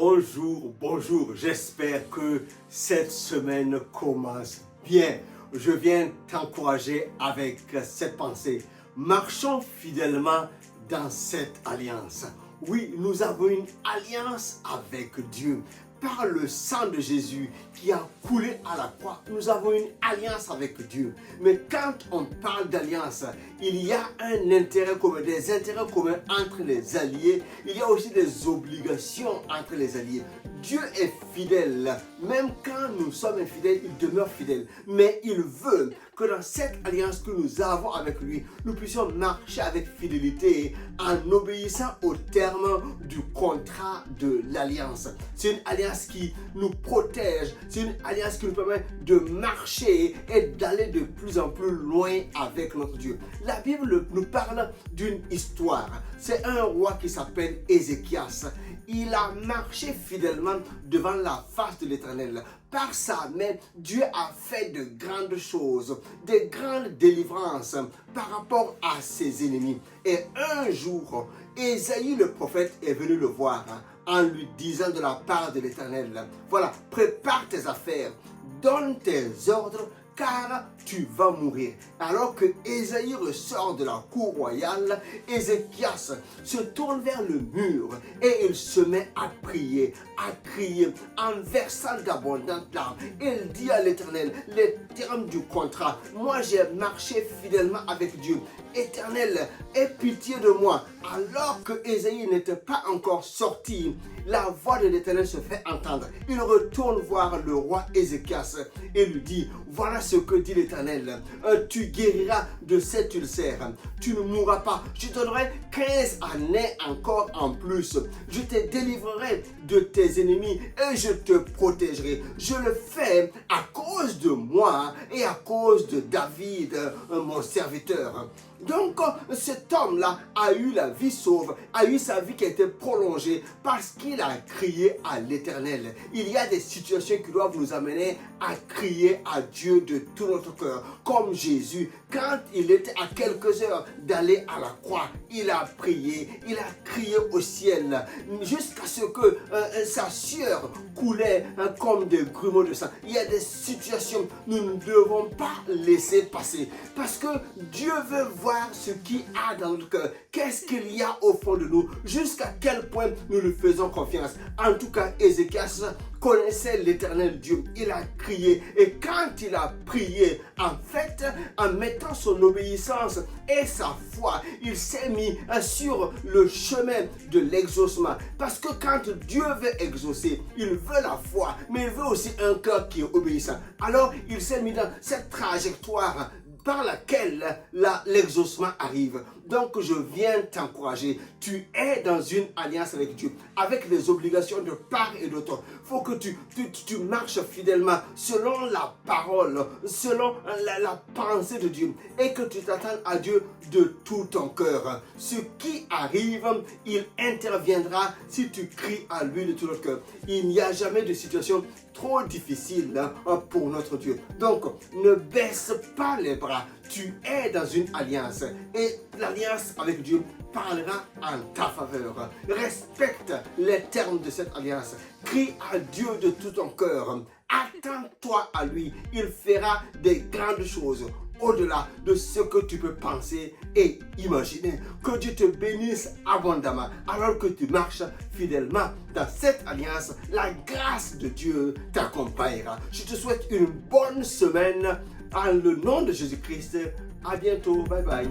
Bonjour, j'espère que cette semaine commence bien. Je viens t'encourager avec cette pensée. Marchons fidèlement dans cette alliance. Oui, nous avons une alliance avec Dieu. Par le sang de Jésus qui a coulé à la croix, nous avons une alliance avec Dieu. Mais quand on parle d'alliance, il y a un intérêt commun, des intérêts communs entre les alliés. Il y a aussi des obligations entre les alliés. Dieu est fidèle. Même quand nous sommes infidèles, il demeure fidèle. Mais il veut que dans cette alliance que nous avons avec lui, nous puissions marcher avec fidélité en obéissant aux termes du contrat de l'alliance. C'est une alliance qui nous protège, c'est une alliance qui nous permet de marcher et d'aller de plus en plus loin avec notre Dieu. La Bible nous parle d'une histoire. C'est un roi qui s'appelle Ézéchias. Il a marché fidèlement devant la face de l'Éternel. Par sa main, Dieu a fait de grandes choses, de grandes délivrances par rapport à ses ennemis. Et un jour, Ésaïe le prophète est venu le voir en lui disant de la part de l'Éternel, voilà, prépare tes affaires, donne tes ordres, car tu vas mourir. Alors que Ésaïe ressort de la cour royale, Ézéchias se tourne vers le mur et il se met à prier, à crier, en versant d'abondantes larmes. Il dit à l'Éternel les termes du contrat. Moi, j'ai marché fidèlement avec Dieu. Éternel, aie pitié de moi. Alors que Ésaïe n'était pas encore sorti, la voix de l'Éternel se fait entendre. Il retourne voir le roi Ézéchias et lui dit, voilà ce que dit l'Éternel. Tu guériras de cet ulcère. Tu ne mourras pas. Je te donnerai 15 années encore en plus. Je te délivrerai de tes ennemis et je te protégerai. Je le fais à cause de moi et à cause de David, mon serviteur. Donc, cet homme-là a eu la vie sauve, a eu sa vie qui a été prolongée parce qu'il a crié à l'Éternel. Il y a des situations qui doivent nous amener à crier à Dieu de tout notre cœur. Comme Jésus, quand il était à quelques heures d'aller à la croix, il a prié, il a crié au ciel jusqu'à ce que sa sueur coulait comme des grumeaux de sang. Il y a des situations que nous ne devons pas laisser passer parce que Dieu veut voir ce qu'il y a dans notre cœur. Qu'est-ce qu'il y a au fond de nous? Jusqu'à quel point nous lui faisons confiance. En tout cas, Ézéchias connaissait l'Éternel Dieu. Il a crié. Et quand il a prié, en fait, en mettant son obéissance et sa foi, il s'est mis sur le chemin de l'exaucement. Parce que quand Dieu veut exaucer, il veut la foi, mais il veut aussi un cœur qui est obéissant. Alors, il s'est mis dans cette trajectoire par laquelle l'exaucement arrive. Donc je viens t'encourager. Tu es dans une alliance avec Dieu, avec des obligations de part et d'autre. Il faut que tu marches fidèlement selon la parole, selon la pensée de Dieu et que tu t'attendes à Dieu de tout ton cœur. Ce qui arrive, il interviendra si tu cries à lui de tout ton cœur. Il n'y a jamais de situation trop difficile pour notre Dieu. Donc, ne baisse pas les bras. Tu es dans une alliance et l'alliance avec Dieu parlera en ta faveur. Respecte les termes de cette alliance. Crie à Dieu de tout ton cœur. Attends-toi à lui. Il fera des grandes choses au-delà de ce que tu peux penser et imaginer. Que Dieu te bénisse abondamment alors que tu marches fidèlement dans cette alliance. La grâce de Dieu t'accompagnera. Je te souhaite une bonne semaine en le nom de Jésus-Christ. À bientôt. Bye bye.